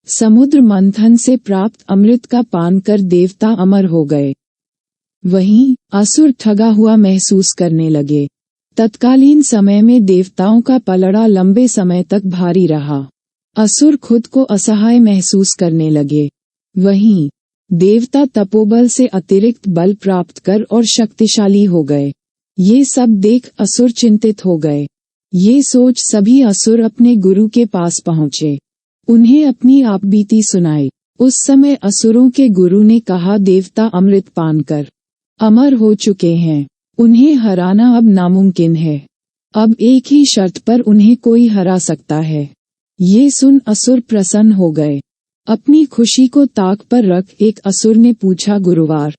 समुद्र मंथन से प्राप्त अमृत का पान कर देवता अमर हो गए। वहीं असुर ठगा हुआ महसूस करने लगे। तत्कालीन समय में देवताओं का पलड़ा लंबे समय तक भारी रहा। असुर खुद को असहाय महसूस करने लगे। वहीं देवता तपोबल से अतिरिक्त बल प्राप्त कर और शक्तिशाली हो गए। ये सब देख असुर चिंतित हो गए। ये सोच सभी असुर अपने गुरु के पास पहुँचे। उन्हें अपनी आपबीती सुनाई। उस समय असुरों के गुरु ने कहा, देवता अमृत पान कर अमर हो चुके हैं, उन्हें हराना अब नामुमकिन है। अब एक ही शर्त पर उन्हें कोई हरा सकता है। ये सुन असुर प्रसन्न हो गए। अपनी खुशी को ताक पर रख एक असुर ने पूछा, गुरुवार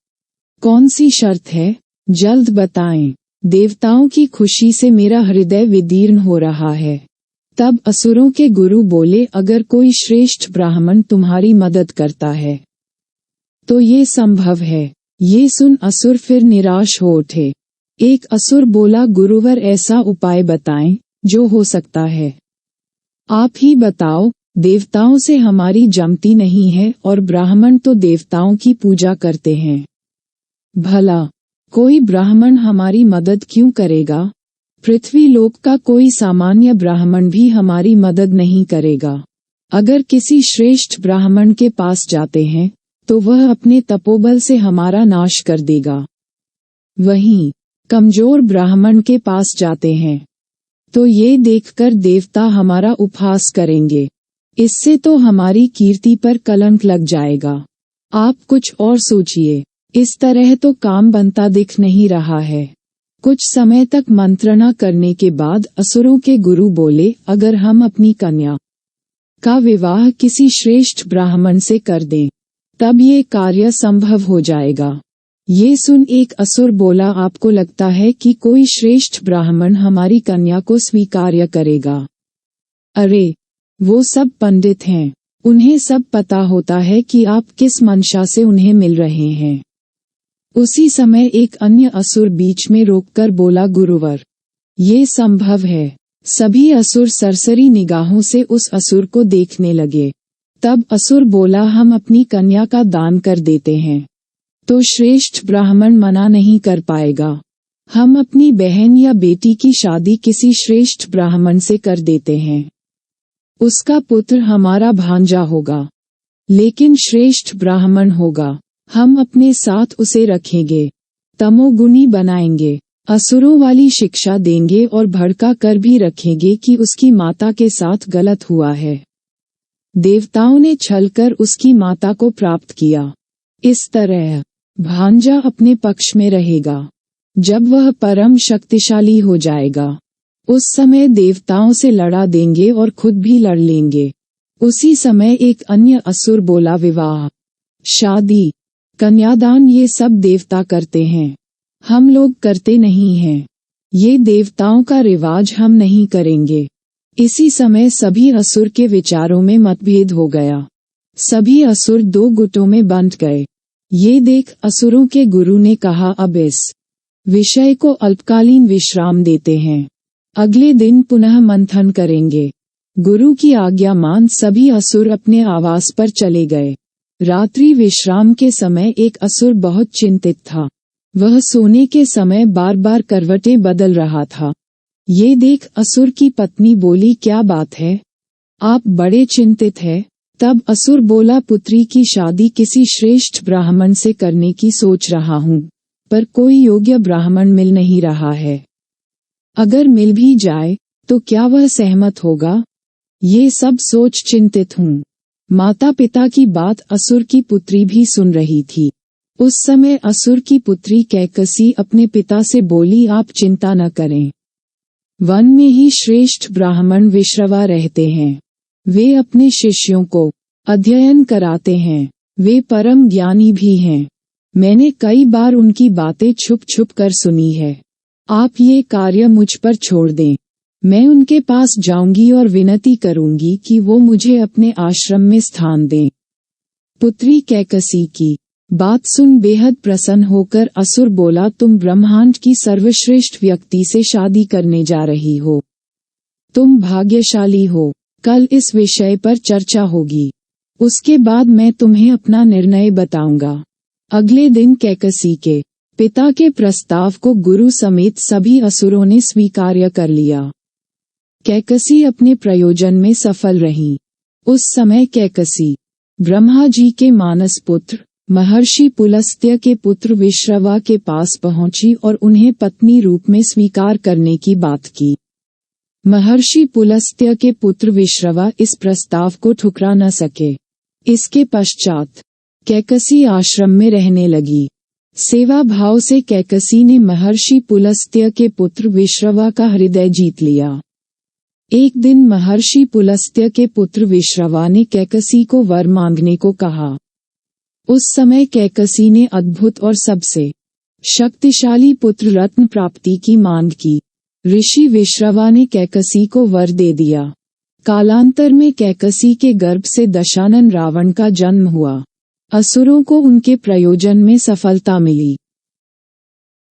कौन सी शर्त है, जल्द बताएं। देवताओं की खुशी से मेरा हृदय विदीर्ण हो रहा है। तब असुरों के गुरु बोले, अगर कोई श्रेष्ठ ब्राह्मण तुम्हारी मदद करता है तो ये संभव है। ये सुन असुर फिर निराश हो उठे। एक असुर बोला, गुरुवर ऐसा उपाय बताएं जो हो सकता है। आप ही बताओ, देवताओं से हमारी जमती नहीं है और ब्राह्मण तो देवताओं की पूजा करते हैं। भला कोई ब्राह्मण हमारी मदद क्यों करेगा? पृथ्वी लोक का कोई सामान्य ब्राह्मण भी हमारी मदद नहीं करेगा। अगर किसी श्रेष्ठ ब्राह्मण के पास जाते हैं तो वह अपने तपोबल से हमारा नाश कर देगा। वहीं कमजोर ब्राह्मण के पास जाते हैं तो ये देखकर देवता हमारा उपहास करेंगे। इससे तो हमारी कीर्ति पर कलंक लग जाएगा। आप कुछ और सोचिए। इस तरह तो काम बनता दिख नहीं रहा है। कुछ समय तक मंत्रणा करने के बाद असुरों के गुरु बोले, अगर हम अपनी कन्या का विवाह किसी श्रेष्ठ ब्राह्मण से कर दें तब ये कार्य संभव हो जाएगा। ये सुन एक असुर बोला, आपको लगता है कि कोई श्रेष्ठ ब्राह्मण हमारी कन्या को स्वीकार्य करेगा? अरे वो सब पंडित हैं, उन्हें सब पता होता है कि आप किस मंशा से उन्हें मिल रहे हैं। उसी समय एक अन्य असुर बीच में रोककर बोला, गुरुवर ये संभव है। सभी असुर सरसरी निगाहों से उस असुर को देखने लगे। तब असुर बोला, हम अपनी कन्या का दान कर देते हैं तो श्रेष्ठ ब्राह्मण मना नहीं कर पाएगा। हम अपनी बहन या बेटी की शादी किसी श्रेष्ठ ब्राह्मण से कर देते हैं। उसका पुत्र हमारा भांजा होगा, लेकिन श्रेष्ठ ब्राह्मण होगा। हम अपने साथ उसे रखेंगे, तमोगुनी बनाएंगे, असुरों वाली शिक्षा देंगे और भड़का कर भी रखेंगे कि उसकी माता के साथ गलत हुआ है। देवताओं ने छलकर उसकी माता को प्राप्त किया। इस तरह भांजा अपने पक्ष में रहेगा। जब वह परम शक्तिशाली हो जाएगा उस समय देवताओं से लड़ा देंगे और खुद भी लड़ लेंगे। उसी समय एक अन्य असुर बोला, विवाह, शादी, कन्यादान ये सब देवता करते हैं, हम लोग करते नहीं हैं। ये देवताओं का रिवाज हम नहीं करेंगे। इसी समय सभी असुर के विचारों में मतभेद हो गया। सभी असुर दो गुटों में बंट गए। ये देख असुरों के गुरु ने कहा, अब इस विषय को अल्पकालीन विश्राम देते हैं, अगले दिन पुनः मंथन करेंगे। गुरु की आज्ञा मान सभी असुर अपने आवास पर चले गए। रात्रि विश्राम के समय एक असुर बहुत चिंतित था। वह सोने के समय बार बार करवटें बदल रहा था। ये देख असुर की पत्नी बोली, क्या बात है, आप बड़े चिंतित हैं? तब असुर बोला, पुत्री की शादी किसी श्रेष्ठ ब्राह्मण से करने की सोच रहा हूँ, पर कोई योग्य ब्राह्मण मिल नहीं रहा है। अगर मिल भी जाए तो क्या वह सहमत होगा? ये सब सोच चिंतित हूँ। माता पिता की बात असुर की पुत्री भी सुन रही थी। उस समय असुर की पुत्री कैकसी अपने पिता से बोली, आप चिंता न करें, वन में ही श्रेष्ठ ब्राह्मण विश्रवा रहते हैं। वे अपने शिष्यों को अध्ययन कराते हैं। वे परम ज्ञानी भी हैं। मैंने कई बार उनकी बातें छुप छुप कर सुनी है। आप ये कार्य मुझ पर छोड़ दें। मैं उनके पास जाऊंगी और विनती करूंगी कि वो मुझे अपने आश्रम में स्थान दें। पुत्री कैकसी की बात सुन बेहद प्रसन्न होकर असुर बोला, तुम ब्रह्मांड की सर्वश्रेष्ठ व्यक्ति से शादी करने जा रही हो। तुम भाग्यशाली हो। कल इस विषय पर चर्चा होगी। उसके बाद मैं तुम्हें अपना निर्णय बताऊंगा। अगले दिन कैकसी के पिता के प्रस्ताव को गुरु समेत सभी असुरों ने स्वीकार कर लिया। कैकसी अपने प्रयोजन में सफल रही। उस समय कैकसी ब्रह्मा जी के मानस पुत्र महर्षि पुलस्त्य के पुत्र विश्रवा के पास पहुंची और उन्हें पत्नी रूप में स्वीकार करने की बात की। महर्षि पुलस्त्य के पुत्र विश्रवा इस प्रस्ताव को ठुकरा न सके। इसके पश्चात कैकसी आश्रम में रहने लगी। सेवा भाव से कैकसी ने महर्षि पुलस्त्य के पुत्र विश्रवा का हृदय जीत लिया। एक दिन महर्षि पुलस्त्य के पुत्र विश्रवा ने कैकसी को वर मांगने को कहा। उस समय कैकसी ने अद्भुत और सबसे शक्तिशाली पुत्र रत्न प्राप्ति की मांग की। ऋषि विश्रवा ने कैकसी को वर दे दिया। कालांतर में कैकसी के गर्भ से दशानन रावण का जन्म हुआ। असुरों को उनके प्रयोजन में सफलता मिली।